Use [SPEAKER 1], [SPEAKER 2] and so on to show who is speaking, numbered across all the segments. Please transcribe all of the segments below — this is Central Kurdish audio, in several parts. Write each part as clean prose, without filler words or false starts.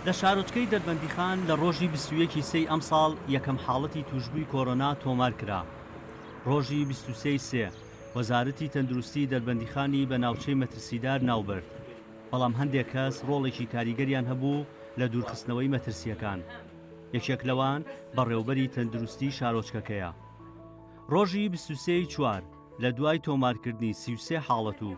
[SPEAKER 1] لە شارۆچکەی دەربەندیخان لە ڕۆژی 21 سەی ئەم ساڵ یەکەم حاڵەتی توشبووی کۆرۆنا تۆمار کرا. ڕۆژی 23 سێ وەزارەتی تەندروستی دەربەندیخانی بە ناوچەی مەترسیدار ناوبرد، بەڵام هەندێک کەس ڕۆڵێکی کاریگەریان هەبوو لە دوورخستنەوەی مەترسیەکان. یەکێک لەوان بەڕێوەبەری تەندروستی شارۆچکەکەیە. ڕۆژی 23 چوار لە دوای تۆمارکردنی 33 حاڵەت و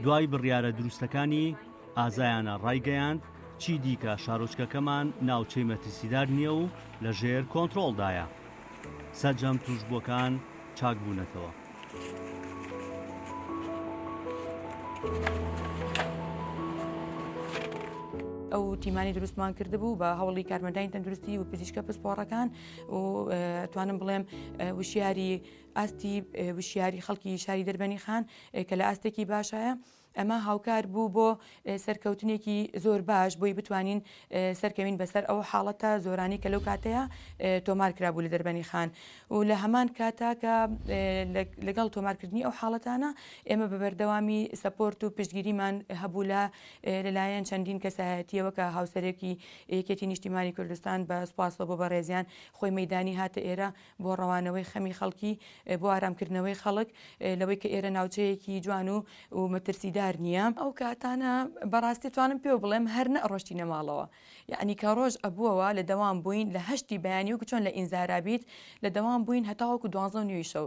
[SPEAKER 1] دوای بڕیارە دروستەکانی ئازایانە ڕایگەیاند چی دیکە شارۆچکەکەمان ناوچەی مەترسیدار نییە و لە ژێر کۆنتڕۆڵدایە. سەرجەم توشبووەکان چاک بوونەتەوە.
[SPEAKER 2] ئەو تیمانی دروستمان کرده بوو بە هەوڵی کارمەندانی تەندروستی و پزیشکە پسپۆڕەکان و توانم بڵێم وشیاری ئاستی وشیاری خەڵکی شاری دەربەنیخان کە لە ئاستێکی باشایە. ئەمە هاوکار بوو بۆ سەرکەوتنێکی زۆر باش بۆی بتوانین سەرکەوین بەسەر ئەو حاڵەتە زۆرانی کە لەو کاتەیە تۆمار کرابوو لە دەربەنیخان و لە هەمان کاتا کە لەگەڵ تۆمارکردنی ئەو حاڵەتانە ئێمە بە بەردەوامی سەپۆرت و پشتگیریمان هەبوو لەلایەن چەندین کەسایەتیەوە کە هاوسەرێکی یەکێتی نیشتیمانی کوردستان بە سوپاسەوە بۆ بەڕێزیان خۆی مەیدانی هاتە ئێرە بۆ ڕەوانەوەی خەمی خەڵکی بۆ ئارامکردنەوەی خەڵک لەوەی کە ئێرە ناوچەیەکی جوان و مەترسیدار نییە. ئەو کاتانە بەڕاستی توانم پێ بڵێم هەر نەڕۆشتی نەماڵەوە، یعنی کە ڕۆژ ئەبووەوە لە دەوام بووین لە هەشتی بەیانی وکە چۆن لە ئینزارابیت لە دەوام بووین هەتاوەکو 12 شەو.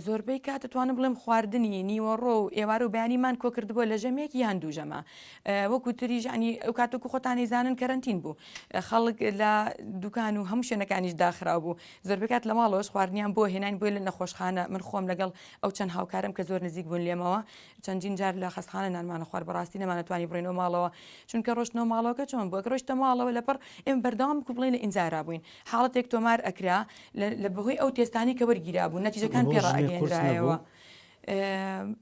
[SPEAKER 2] زۆربەی کاتە توانم بڵێم خواردنی نیوەڕۆ و ئێوار و بەیانیمان کۆ کردبووە لە ژەمێک یان دوو ژەمە وەکو تریژ ینی ئەو کاتۆکو خۆتانی زانن کەرەنتین بوو، خەڵک لە دوکان و هەموو شوێنەکانیش داخرا بوو. زۆربەی کات لە ماڵەوەش خواردنیان بۆ هێنان بۆی لە نەخۆشخانە من خۆم لەگەڵ ئەو چەند هاوکارم کە زۆر نزیک بوون لێمەوە چەندین جار لە خەستخانە نانمانە خوارد بەڕاستی نەمانەتوانی بڕینەوە ماڵەوە چونکە ڕۆشتنەوە ماڵەوەکە چۆن بووە ڕۆشتە ماڵەوە لەپەر ئێمە بەردەوام بڵێن لە ئینزارا بووین حاڵەتێک تۆمار ئەکرا لە بەهۆی ئەو تێستانی کە وەرگیرا بوون نەتیجەکان پێڕائەگەێنرایەوە.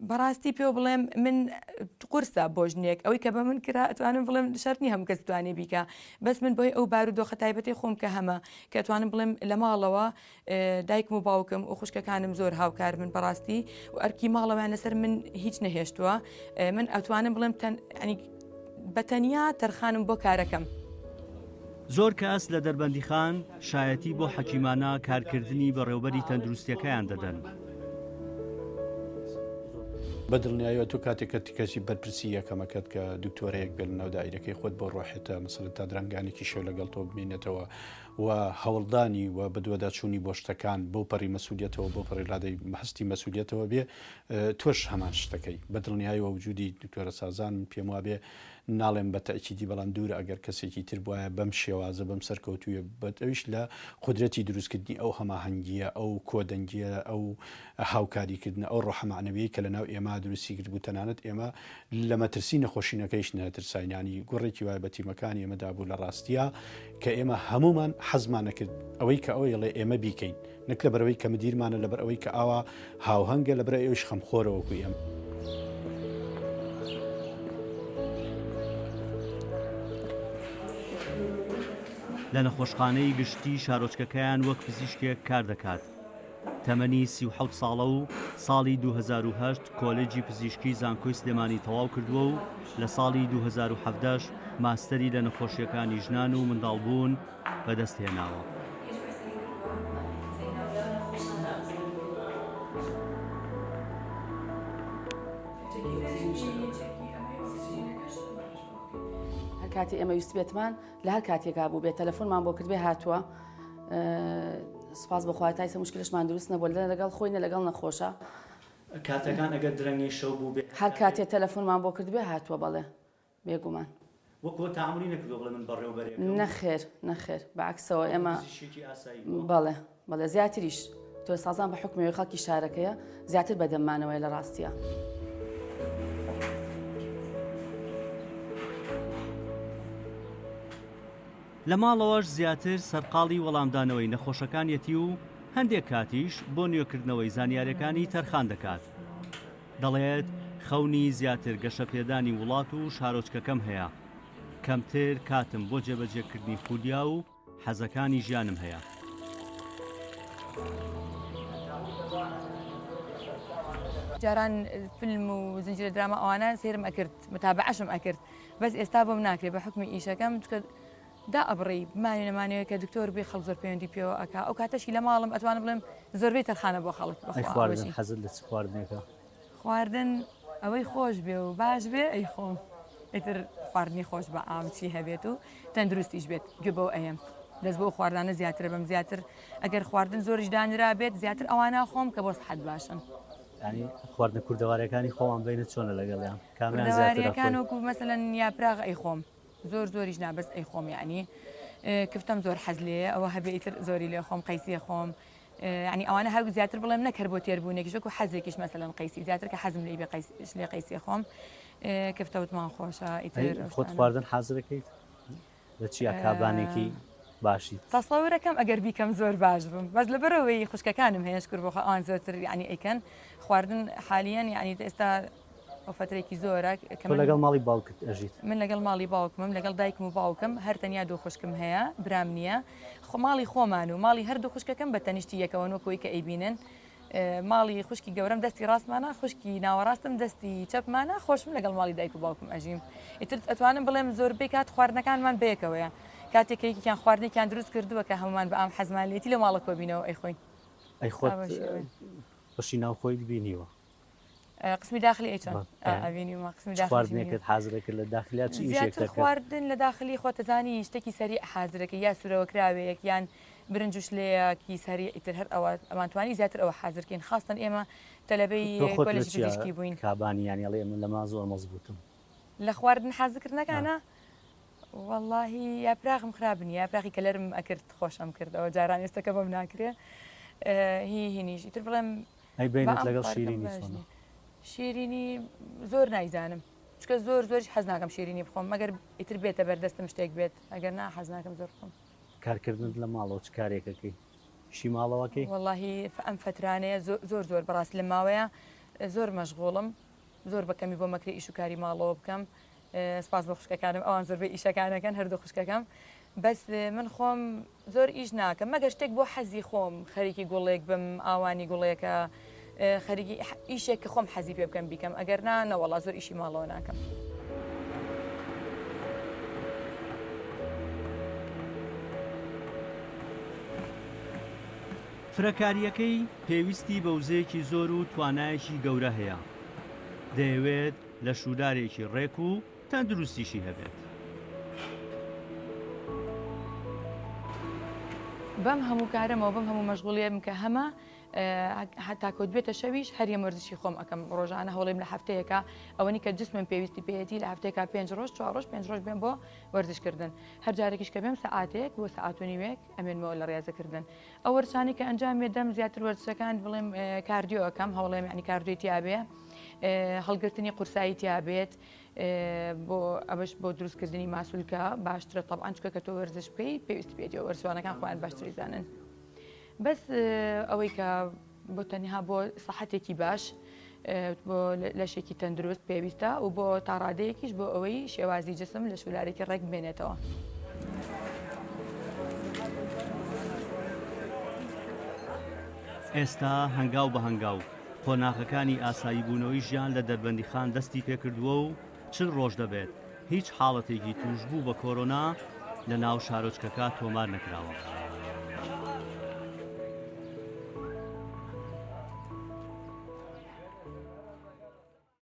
[SPEAKER 2] بەڕاستی پێ بڵێم من قورسە بۆ ژنێک ئەوەی کە بە من کرا ئەتوانم بڵێم شەرنی هەموو کەس توانێ بیکە بەس من بۆی ئەو بارودۆخە تایبەتی خۆم کە هەمە کە ئەتوانم بڵێم لە ماڵەوە دایکم و باوکم و خوشکەکانم زۆر هاوکار من بەڕاستی و ئەرکی ماڵەوەیان لەسەر من هیچ نەهێشتووە. من ئەتوانم بڵێم بەتەنیا تەرخانم بۆ کارەکەم.
[SPEAKER 1] زۆر کەس لە دەربەندیخان شایەتی بۆ حەکیمانە کارکردنی بەڕێوەبەری تەندروستیەکەیان دەدەن.
[SPEAKER 3] بەدڵنیایەوە تو کاتێککە تیکەسی بەرپرسی یەکەمەکەت کە دکتۆرەیەک بێن ناو دایرەکەی خۆت بۆ ڕۆحێتە مەسەڵەن تا درەنگانێکی شەو لەگەڵ تۆ بمێنێتەوە و هەوڵدانی و بەدوەدا چوونی بۆ شتەکان بۆ پەڕی مەسوولیەتەوە بۆ پەڕێلادەی هەستی مەسوولیەتەوە بێ تۆش هەمان شتەکەی بەدڵنیایەوە وجودی دکتۆرە سازان پێم وابێ ناڵێم بە تەکیدی بەڵام دوورە ئەگەر کەسێکی تر بواە بەم شێوازە بەم سەرکەوتویە بەتەویش لە قودرەتی دروستکردنی ئەو هەماهەنگیە ئەو کۆدەنگیە ئەو هاوکاریکردن ئەو ڕۆحەمانەوەی کە لە ناو ئێمە دروستی کرد بوو تەنانەت ئێمە لە مەترسی نەخۆشینەکەیش نەترساینانی گوڕێکی وایە بە تیمەکانی ئێمەدا بوو لە ڕاستیە کە ئێمە هەمومان حەزمان نەکرد ئەوەی کە ئەوەیڵێ ئێمە بیکەین نەک لە بەرەوەی کە مدیرمانە لەبەر ئەوەی کە ئاوا هاوهەنگە لەبەر ئێوەش خەمخۆرەوەکو ئێمە.
[SPEAKER 1] لە نەخۆشخانەی گشتی شارۆچکەکەیان وەک پزیشکێک کار دەکات. تەمەنی 37 ساڵە و ساڵی 2008 کۆلێجی پزیشکی زانکۆی سلێمانی تەواو کردووە و لە ساڵی 2017 ماستەری لە نەخۆشیەکانی ژنان و منداڵبوون بەدەستهێناوە.
[SPEAKER 4] کاتی ئێمە ویست بێتمان لە هەر کاتێکا بوو بێت تەلەفۆنمان بۆ کردبێ هاتووە سپاس بەخوای تایسە مشکلشمان دروست نەبووە لەگەڵ خۆینە لەگەڵ نەخۆشە
[SPEAKER 1] کاتەکان ئەگەر درەنگی شەو بوو بێ
[SPEAKER 4] هەر کاتێک تەلەفۆنمان بۆ کردبێ هاتووە بەڵێ بێگومان
[SPEAKER 1] وەکو تاعاملی نەکردو بڵێ من بەڕێوەبەرێک
[SPEAKER 4] نەخێر بەعکسەوە ئێمە بەڵێ زیاتریش تۆ سازان بە حکومەوەی خەڵکی شارەکەیە زیاتر بەدەممانەوەی لە ڕاستیە.
[SPEAKER 1] لە ماڵەوەش زیاتر سەرقاڵی وەڵامدانەوەی نەخۆشەکانیەتی و هەندێک کاتیش بۆ نوێکردنەوەی زانیاریەکانی تەرخان دەکات. دەڵێت خەونی زیاتر گەشەپێدانی وڵات و شارۆچکەکەم هەیە. کەمتر کاتم بۆ جێبەجێکردنی خودیا و حەزەکانی ژیانم هەیە.
[SPEAKER 2] جاران فیلم و زنجیرە دراما ئەوانە سێرم ئەکرد متابعەشم ئەکرد بەس ئێستا بۆم ناکرێت بە حکمی ئیشەکەم چکە دا ئەبڕی بمانێ نەمانەوەی کە دکتۆر بێ خەڵک زۆر پەیوەندی پێوە ئەکا ئەو کاتەشی لە ماڵم ئەتوانم بڵێم زۆربەی تەرخانە بۆ خەڵک
[SPEAKER 1] خواردن حەزت لە خواردنێکە
[SPEAKER 2] خواردن ئەوەی خۆش بێ و باش بێ ئەی خۆم ئیتر خواردنی خۆش بە ئاوچی هەبێت و تەندروستیش بێت گوێ بەو ئەم دەست بۆ خواردانە زیاتر بم زیاتر ئەگەر خواردن زۆریش دانرا بێت زیاتر ئەوانە خۆم کە بۆ سەحەت باشن
[SPEAKER 1] ینی خواردنە کوردەوارەکانی خۆمان بینێت چۆنە لەگەڵیان
[SPEAKER 2] کوردەوارەکان وەکو مەسەلەن یاپراغ ئەی خۆم زۆریش نابەست ئەی خۆم یعنی کفتم زۆر حەز لێ ئەوە هەبێ ئیتر زۆری لێ خۆم قەیسی خۆم ینی ئەوانە هەرگو زیاتر بڵێم نەکرد بۆ تێربوونێکیش وەکو حەزێکیش مەسەلەن قەیسی زیاتر کە حەزم لێ بێ لێ قەیسی خۆم کفتەوتمان خۆشە ئیتر
[SPEAKER 1] خۆت خواردن حەزەکەیت لە چی کابانێکی باشی
[SPEAKER 2] تەسەورەکەم ئەگەر بیکەم زۆر باش بم بەس لەبەرەوەی خوشکەکانم هەیە شکر بۆ ئەوان زۆرتر ینی ئەیکەن خواردن حالیان ینی ئێستا فترێکی زۆرە
[SPEAKER 1] لەگەڵ ماڵی باوکت ئەژیت
[SPEAKER 2] من لەگەڵ ماڵی باوکمم لەگەڵ دایکم و باوکم هەر تەنیا دوو خوشکم هەیە برام نییە ماڵی خۆمان و ماڵی هەردوو خوشکەکەم بە تەنیشتی یەکەوە وەکۆی کە ئەیبینن ماڵی خوشکی گەورم دەستی ڕاستمانە خوشکی ناوەڕاستم دەستی چەپمانە خۆشم لەگەڵ ماڵی دایک و باوکم ئەژیم ئیتر ئەتوانم بڵێم زۆربەی کات خواردنەکانمان بەیەکەوەیە کاتێکێکیان خواردنێکیان دروست کردووە کە هەمومان بە ئەم حەزمانێتی لە ماڵە کۆبینەوە ئەی خۆی
[SPEAKER 1] ئەی خۆت بەشی ناوخۆی بینیوە
[SPEAKER 2] قسمی داخلی ئەیچۆن ئەبینی قسمی
[SPEAKER 1] خواردنێکت حازرەکرد لە داخلات
[SPEAKER 2] زیاتر خواردن لە داخلی خۆتەزانی شتێکی سەری حازرەکە یا سوورەوە کراوەیەک یان برنجش لەیەکی سەری ئیتر هەر ئەوە ئەمانتوانی زیاتر ئەوە حازرکەین خاستن ئێمە تەلەبەی کۆلێژی پزیشکی بووین
[SPEAKER 1] کابانی یانیڵێ من لە ما زۆر مەزبووتم
[SPEAKER 2] لە خواردن حازرکردنەکانە واللهی یاپراغم خراپنی یاپراغی کە لەرم ئەکرد خۆشم کردەوە جاران ئێستاکە بەم ناکرێ هینیش ئیتر بڵێم
[SPEAKER 1] ئەی بینێت لەگەڵ شیرینی
[SPEAKER 2] شیرینی زۆر نایزانم چکە زۆریش حەز ناکەم شیرینی بخۆم مەگەر ئیتر بێتە بەردەستم شتێک بێت ئەگەر نا حەز ناکەم زۆر بخۆم
[SPEAKER 1] کارکردن لە ماڵەوە چ کارێکەکەی شی ماڵەوەکەی
[SPEAKER 2] واللهی ئەم فترانەیە زۆر بەڕاست لە ماوەیە زۆر مەشغوڵم زۆر بەکەمی بۆ مەکری ئیش و کاری ماڵەوە بکەم سپاس بە خوشکەکانم ئەوان زۆربەی ئیشەکانەکەن هەردوو خوشکەکەم بەس من خۆم زۆر ئیش ناکەم مەگەر شتێک بۆ حەزی خۆم خەریکی گوڵێک بم ئاوانی گوڵێکە خەریکی ئیشێک کە خۆم حەزی پێ بکەم بیکەم ئەگەر نەوەڵا زۆر ئیشی ماڵەوە ناکەم
[SPEAKER 1] فرەکاریەکەی پێویستی بە وزەیەکی زۆر و توانایەکی گەورە هەیە دەیەوێت لە شودارێکی ڕێک و تەندروستیشی هەبێت
[SPEAKER 2] بەم هەموو کارەمەوە بەم هەموو مەشغوڵیەم کە هەمە هەتا کۆت بێتە شەویش هەریە وەرزشی خۆم ئەەکەم ڕۆژانە هەوڵێم لە هەفتەیەەکە ئەوەنی کە جسمم پێویستی پێەتی لە هەفتێکا 5 ڕۆژ 4 ڕۆژ 5 ڕۆژ بێن بۆ وەرزشکردن هەر جارێکیش کە بێم سەعاتێک بۆ سەعاتونیوێک ئەمێنمەوە لە ڕێزەکردن ئەو وەرزشانی کە ئەنجام مێدەم زیاتر وەرزشەکان بڵێم کاردیۆ ئەەکەم هەوڵێم ینی کاردیۆی تیابێ هەڵگرتنی قورسایی تیابێت بۆ ئەوەش بۆ دروستکردنی ماسوولکە باشترە طبعاً چکە کە تۆ وەرزش بکەیت پێویستی پێێتی وەرزشوانەکان خۆیان باشتری زانن بەس ئەوەی کە بۆ تەنها بۆ سەحەتێکی باش بۆ لەشێکی تەندروست پێویستە و بۆ تاڕادەیەکیش بۆ ئەوەی شێوازی جسم لە شولارێکی ڕێک بێنێتەوە.
[SPEAKER 1] ئێستا هەنگاو بە هەنگاو قۆناغەکانی ئاسایی بوونەوەی ژیان لە دەربەندیخان دەستی پێکردووە و چل ڕۆژ دەبێت هیچ حاڵەتێکی توشبوو بە کۆرۆنا لە ناو شارۆچکەکە تۆمار نەکراوە.